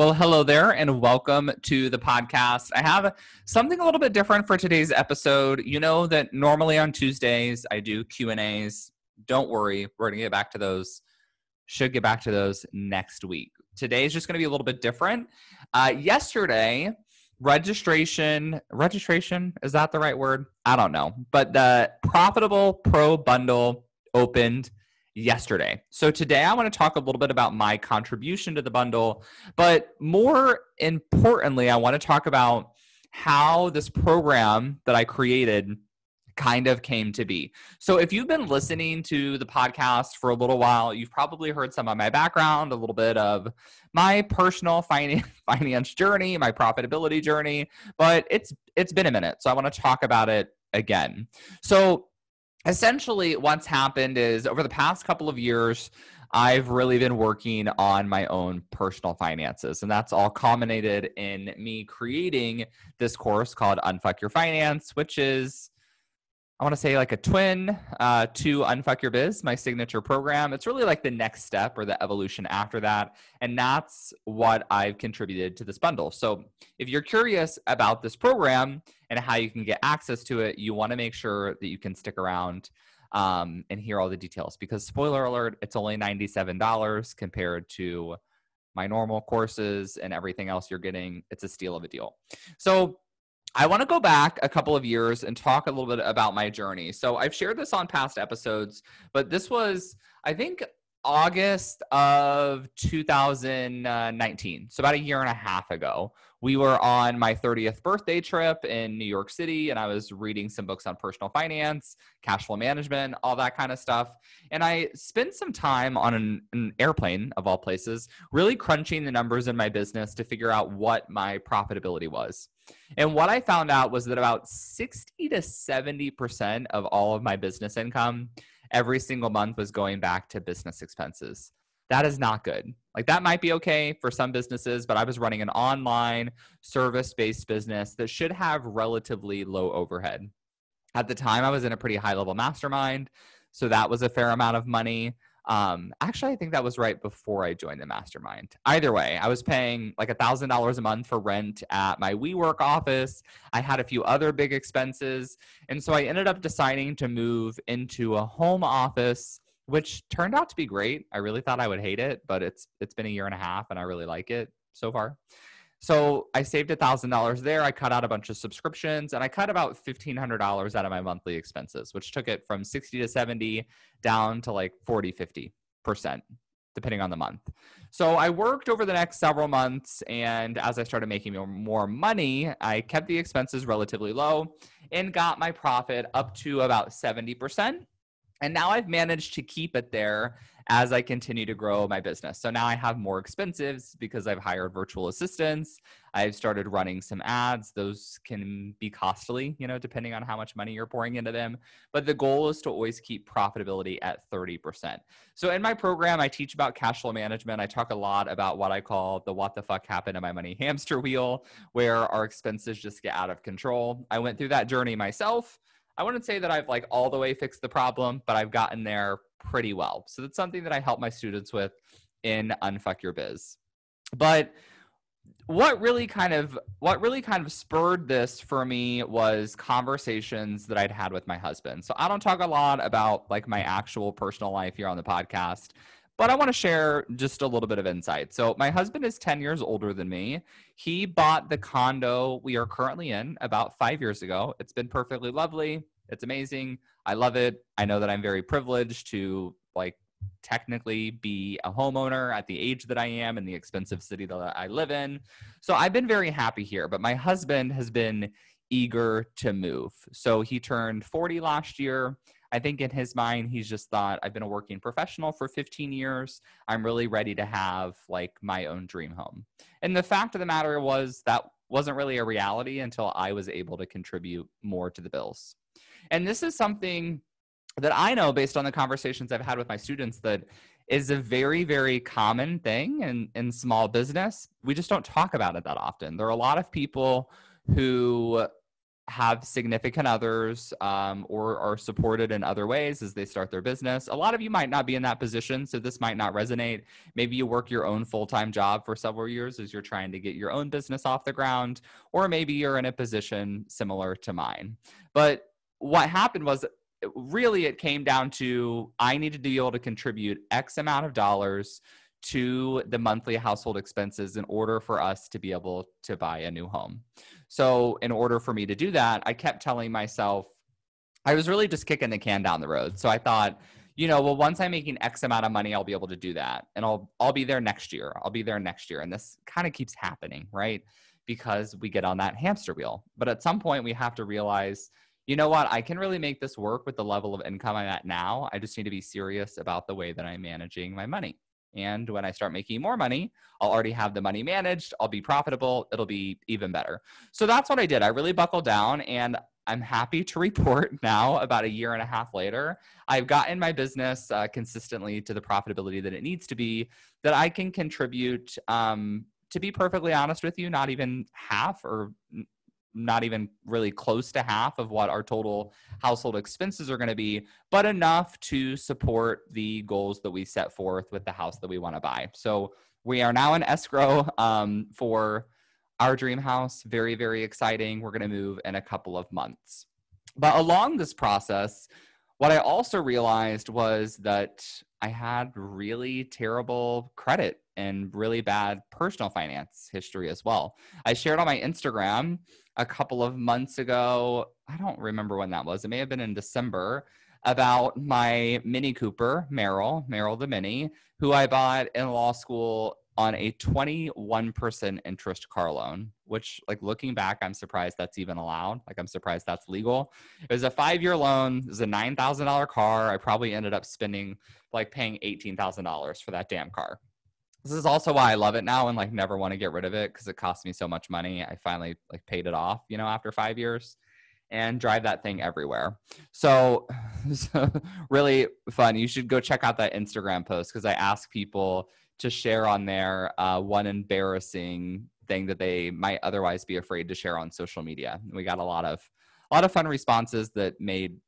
Well, hello there and welcome to the podcast. I have something a little bit different for today's episode. You know that normally on Tuesdays I do Q&As. Don't worry, we're going to get back to those. Should get back to those next week. Today is just going to be a little bit different. Yesterday, registration, is that the right word? I don't know. But the Profitable Pro Bundle opened yesterday. So today I want to talk a little bit about my contribution to the bundle, but more importantly, I want to talk about how this program that I created kind of came to be. So if you've been listening to the podcast for a little while, you've probably heard some of my background, a little bit of my personal finance journey, my profitability journey, but it's been a minute. So I want to talk about it again. So essentially, what's happened is over the past couple of years, I've really been working on my own personal finances. And that's all culminated in me creating this course called Unfuck Your Finance, which is, I want to say, like a twin to Unfuck Your Biz, my signature program. It's really like the next step or the evolution after that. And that's what I've contributed to this bundle. So if you're curious about this program and how you can get access to it, you want to make sure that you can stick around and hear all the details. Because spoiler alert, it's only $97 compared to my normal courses and everything else you're getting. It's a steal of a deal. So I want to go back a couple of years and talk a little bit about my journey. So I've shared this on past episodes, but this was, I think, August of 2019. So about a year and a half ago, we were on my 30th birthday trip in New York City, and I was reading some books on personal finance, cash flow management, all that kind of stuff. And I spent some time on an airplane, of all places, really crunching the numbers in my business to figure out what my profitability was. And what I found out was that about 60 to 70% of all of my business income every single month was going back to business expenses. That is not good. Like, that might be okay for some businesses, but I was running an online service-based business that should have relatively low overhead. At the time, I was in a pretty high-level mastermind, so that was a fair amount of money. Actually, I think that was right before I joined the mastermind. Either way, I was paying like $1,000 a month for rent at my WeWork office. I had a few other big expenses. And so I ended up deciding to move into a home office, which turned out to be great. I really thought I would hate it, but it's been a year and a half and I really like it so far. So I saved $1,000 there. I cut out a bunch of subscriptions and I cut about $1,500 out of my monthly expenses, which took it from 60 to 70 down to like 40, 50%, depending on the month. So I worked over the next several months. And as I started making more money, I kept the expenses relatively low and got my profit up to about 70%. And now I've managed to keep it there as I continue to grow my business. So now I have more expenses because I've hired virtual assistants. I've started running some ads. Those can be costly, depending on how much money you're pouring into them. But the goal is to always keep profitability at 30%. So in my program, I teach about cash flow management. I talk a lot about what I call the what the fuck happened to my money hamster wheel, where our expenses just get out of control. I went through that journey myself. I wouldn't say that I've like all the way fixed the problem, but I've gotten there pretty well. So that's something that I help my students with in Unfuck Your Biz. But what really kind of spurred this for me was conversations that I'd had with my husband. So I don't talk a lot about like my actual personal life here on the podcast, but I want to share just a little bit of insight. So my husband is 10 years older than me. He bought the condo we are currently in about 5 years ago. It's been perfectly lovely. It's amazing. I love it. I know that I'm very privileged to like technically be a homeowner at the age that I am in the expensive city that I live in. So I've been very happy here, but my husband has been eager to move. So he turned 40 last year. I think in his mind, he's just thought, I've been a working professional for 15 years. I'm really ready to have like my own dream home. And the fact of the matter was that wasn't really a reality until I was able to contribute more to the bills. And this is something that I know based on the conversations I've had with my students that is a very, very common thing in small business. We just don't talk about it that often. There are a lot of people who have significant others or are supported in other ways as they start their business. A lot of you might not be in that position, so this might not resonate. Maybe you work your own full-time job for several years as you're trying to get your own business off the ground, or maybe you're in a position similar to mine. But what happened was really it came down to I needed to be able to contribute X amount of dollars to the monthly household expenses in order for us to be able to buy a new home. So in order for me to do that, I kept telling myself, I was really just kicking the can down the road. So I thought, well, once I'm making X amount of money, I'll be able to do that. And I'll be there next year. I'll be there next year. And this kind of keeps happening, right? Because we get on that hamster wheel. But at some point we have to realize, you know what? I can really make this work with the level of income I'm at now. I just need to be serious about the way that I'm managing my money. And when I start making more money, I'll already have the money managed. I'll be profitable. It'll be even better. So that's what I did. I really buckled down, and I'm happy to report now, about a year and a half later, I've gotten my business consistently to the profitability that it needs to be, that I can contribute, to be perfectly honest with you, not even half or not even really close to half of what our total household expenses are going to be, but enough to support the goals that we set forth with the house that we want to buy. So we are now in escrow for our dream house. Very, very exciting. We're going to move in a couple of months. But along this process, what I also realized was that I had really terrible credit and really bad personal finance history as well. I shared on my Instagram a couple of months ago, I don't remember when that was, it may have been in December, about my Mini Cooper, Meryl the Mini, who I bought in law school on a 21% interest car loan, which, like, looking back, I'm surprised that's even allowed. Like, I'm surprised that's legal. It was a 5-year loan. It was a $9,000 car. I probably ended up spending, like, paying $18,000 for that damn car. This is also why I love it now and, like, never want to get rid of it, because it cost me so much money. I finally, like, paid it off, after 5 years, and drive that thing everywhere. So really fun. You should go check out that Instagram post, because I ask people to share on there one embarrassing thing that they might otherwise be afraid to share on social media. We got a lot of fun responses that made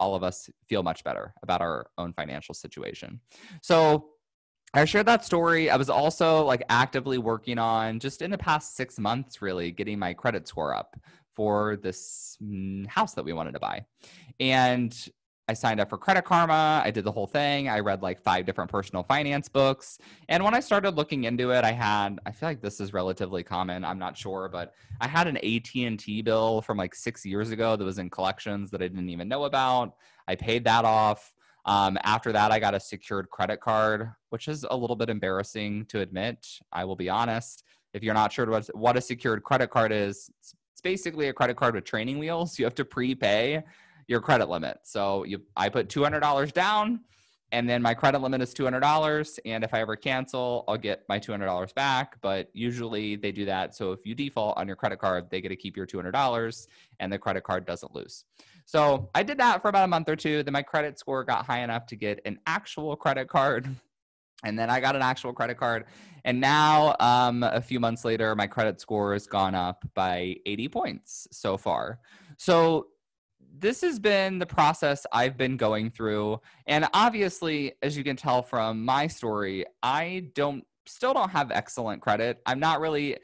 all of us feel much better about our own financial situation. So I shared that story. I was also, like, actively working on, just in the past 6 months, really getting my credit score up for this house that we wanted to buy. And I signed up for Credit Karma. I did the whole thing. I read like 5 different personal finance books. And when I started looking into it, I feel like this is relatively common, I'm not sure, but I had an AT&T bill from like 6 years ago that was in collections that I didn't even know about. I paid that off. After that, I got a secured credit card, which is a little bit embarrassing to admit. I will be honest. If you're not sure what a secured credit card is, it's basically a credit card with training wheels. You have to prepay your credit limit. So I put $200 down, and then my credit limit is $200. And if I ever cancel, I'll get my $200 back. But usually they do that. So if you default on your credit card, they get to keep your $200 and the credit card doesn't lose. So I did that for about a month or two. Then my credit score got high enough to get an actual credit card. And then I got an actual credit card. And now, a few months later, my credit score has gone up by 80 points so far. So this has been the process I've been going through. And obviously, as you can tell from my story, I still don't have excellent credit. I'm not really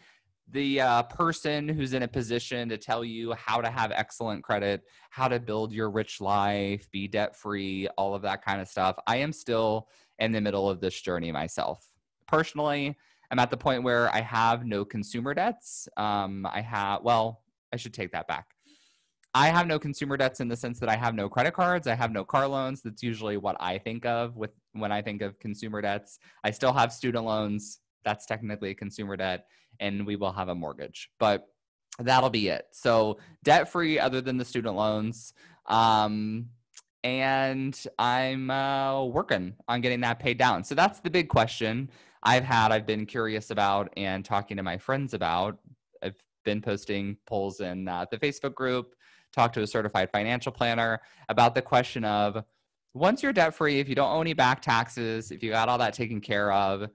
the person who's in a position to tell you how to have excellent credit, how to build your rich life, be debt-free, all of that kind of stuff. I am still in the middle of this journey myself. Personally, I'm at the point where I have no consumer debts. I should take that back. I have no consumer debts in the sense that I have no credit cards. I have no car loans. That's usually what I think of when I think of consumer debts. I still have student loans. That's technically a consumer debt, and we will have a mortgage, but that'll be it. So debt-free other than the student loans. And I'm working on getting that paid down. So that's the big question I've been curious about and talking to my friends about. I've been posting polls in the Facebook group, talked to a certified financial planner about the question of, once you're debt-free, if you don't owe any back taxes, if you got all that taken care of,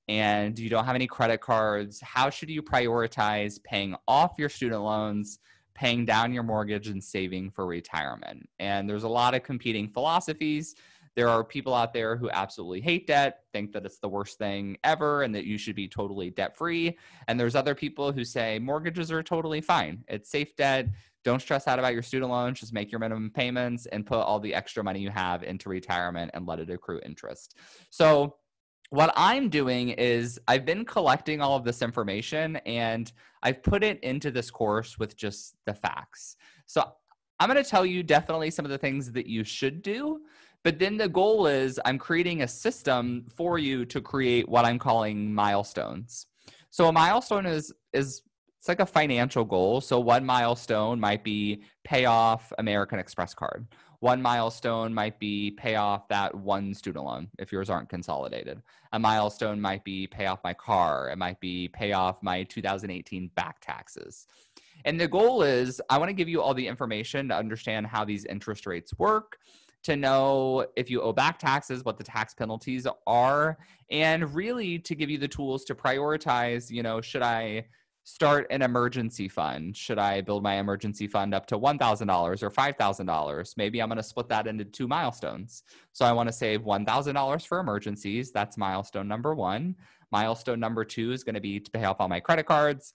and you don't have any credit cards, how should you prioritize paying off your student loans, paying down your mortgage and saving for retirement. And there's a lot of competing philosophies. There are people out there who absolutely hate debt, think that it's the worst thing ever and that you should be totally debt-free. And there's other people who say mortgages are totally fine. It's safe debt. Don't stress out about your student loans. Just make your minimum payments and put all the extra money you have into retirement and let it accrue interest. So what I'm doing is I've been collecting all of this information and I've put it into this course with just the facts. So I'm going to tell you definitely some of the things that you should do, but then the goal is I'm creating a system for you to create what I'm calling milestones. So a milestone is it's like a financial goal. So one milestone might be pay off American Express card. One milestone might be pay off that one student loan if yours aren't consolidated. A milestone might be pay off my car. It might be pay off my 2018 back taxes. And the goal is I want to give you all the information to understand how these interest rates work, to know if you owe back taxes, what the tax penalties are, and really to give you the tools to prioritize, should I start an emergency fund? Should I build my emergency fund up to $1,000 or $5,000? Maybe I'm going to split that into 2 milestones. So I want to save $1,000 for emergencies. That's milestone number 1. Milestone number 2 is going to be to pay off all my credit cards.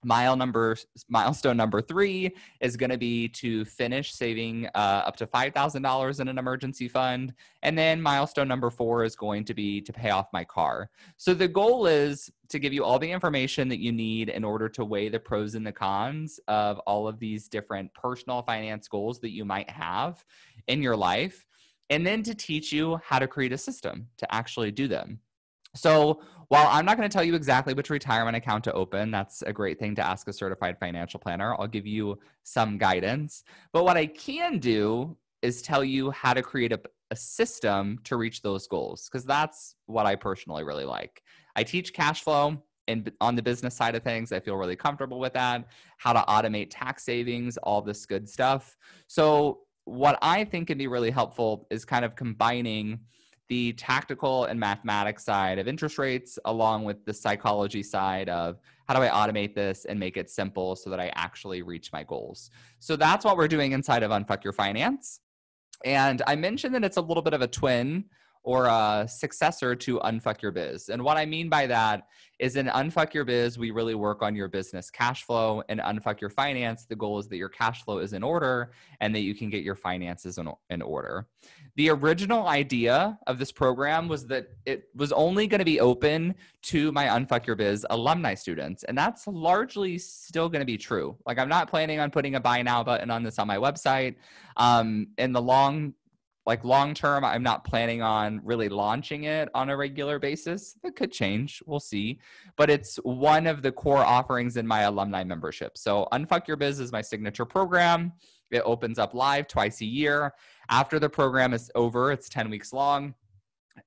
Milestone number 3 is going to be to finish saving up to $5,000 in an emergency fund. And then milestone number 4 is going to be to pay off my car. So the goal is to give you all the information that you need in order to weigh the pros and the cons of all of these different personal finance goals that you might have in your life, and then to teach you how to create a system to actually do them. So while I'm not going to tell you exactly which retirement account to open, that's a great thing to ask a certified financial planner. I'll give you some guidance. But what I can do is tell you how to create a system to reach those goals, because that's what I personally really like. I teach cash flow, and on the business side of things, I feel really comfortable with that, how to automate tax savings, all this good stuff. So what I think can be really helpful is kind of combining the tactical and mathematics side of interest rates, along with the psychology side of how do I automate this and make it simple so that I actually reach my goals. So that's what we're doing inside of Unfuck Your Finance. And I mentioned that it's a little bit of a twin or a successor to Unfuck Your Biz. And what I mean by that is in Unfuck Your Biz, we really work on your business cash flow. And Unfuck Your Finance, the goal is that your cash flow is in order and that you can get your finances in order. The original idea of this program was that it was only going to be open to my Unfuck Your Biz alumni students. And that's largely still going to be true. Like, I'm not planning on putting a buy now button on this on my website. In the long term, I'm not planning on really launching it on a regular basis. That could change. We'll see. But it's one of the core offerings in my alumni membership. So Unfuck Your Biz is my signature program. It opens up live twice a year. After the program is over, it's 10 weeks long,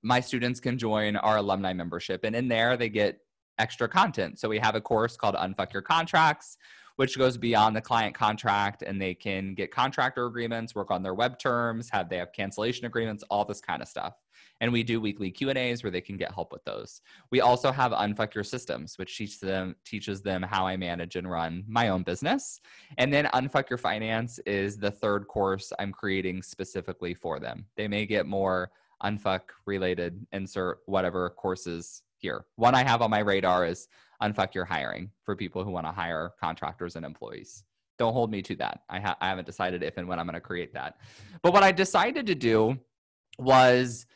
my students can join our alumni membership. And in there, they get extra content. So we have a course called Unfuck Your Contracts, which goes beyond the client contract, and they can get contractor agreements, work on their web terms, they have cancellation agreements, all this kind of stuff. And we do weekly Q&As where they can get help with those. We also have Unfuck Your Systems, which teaches them how I manage and run my own business. And then Unfuck Your Finance is the third course I'm creating specifically for them. They may get more Unfuck related, insert whatever courses here. One I have on my radar is Unfuck Your Hiring, for people who want to hire contractors and employees. Don't hold me to that. I haven't decided if and when I'm going to create that. But what I decided to do was,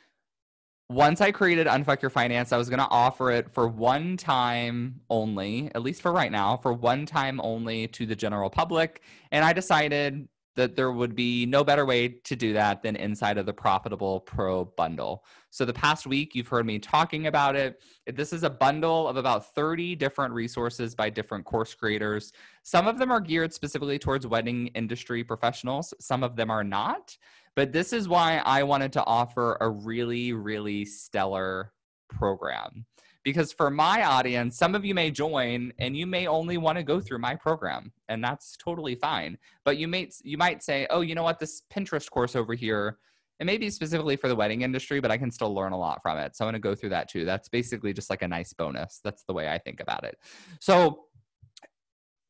once I created Unfuck Your Finance, I was going to offer it for one time only, at least for right now, for one time only to the general public. And I decided that there would be no better way to do that than inside of the Profitable Pro bundle. So the past week, you've heard me talking about it. This is a bundle of about 30 different resources by different course creators. Some of them are geared specifically towards wedding industry professionals. Some of them are not. But this is why I wanted to offer a really, really stellar program. Because for my audience, some of you may join and you may only want to go through my program, and that's totally fine. But you might say, oh, you know what, this Pinterest course over here, it may be specifically for the wedding industry, but I can still learn a lot from it. So I'm going to go through that too. That's basically just like a nice bonus. That's the way I think about it. So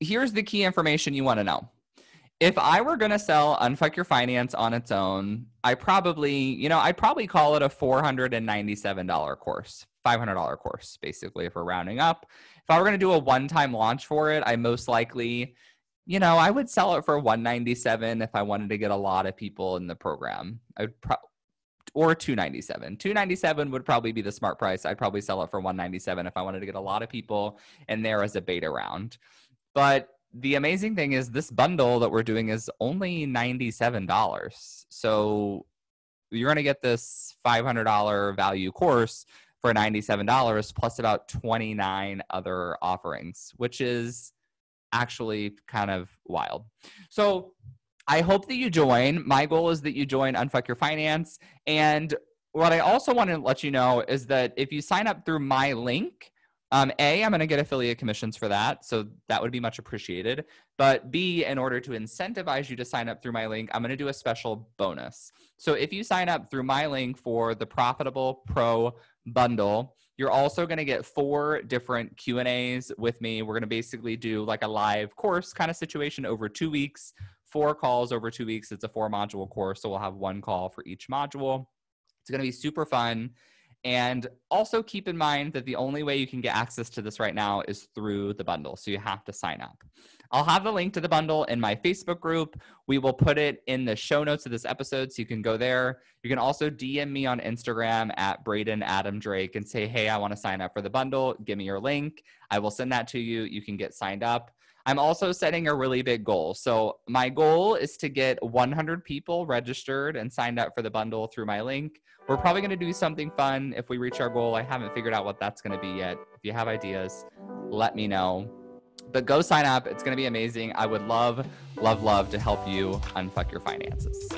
here's the key information you want to know. If I were going to sell Unfuck Your Finance on its own, I'd probably call it a $497 course, $500 course, basically, if we're rounding up. If I were going to do a one-time launch for it, I most likely, I would sell it for $197 if I wanted to get a lot of people in the program. Or $297. $297 would probably be the smart price. I'd probably sell it for $197 if I wanted to get a lot of people in there as a beta round. But the amazing thing is this bundle that we're doing is only $97. So you're going to get this $500 value course for $97 plus about 29 other offerings, which is actually kind of wild. So I hope that you join. My goal is that you join Unfuck Your Finance. And what I also want to let you know is that if you sign up through my link, I'm going to get affiliate commissions for that. So that would be much appreciated. But B, in order to incentivize you to sign up through my link, I'm going to do a special bonus. So if you sign up through my link for the Profitable Pro bundle, you're also going to get 4 different Q&As with me. We're going to basically do like a live course kind of situation over 2 weeks, 4 calls over 2 weeks. It's a 4-module course. So we'll have 1 call for each module. It's going to be super fun. And also keep in mind that the only way you can get access to this right now is through the bundle. So you have to sign up. I'll have the link to the bundle in my Facebook group. We will put it in the show notes of this episode, so you can go there. You can also DM me on Instagram at Braden Adam Drake and say, hey, I want to sign up for the bundle. Give me your link. I will send that to you. You can get signed up. I'm also setting a really big goal. So my goal is to get 100 people registered and signed up for the bundle through my link. We're probably going to do something fun if we reach our goal. I haven't figured out what that's going to be yet. If you have ideas, let me know. But go sign up. It's going to be amazing. I would love, love, love to help you unfuck your finances.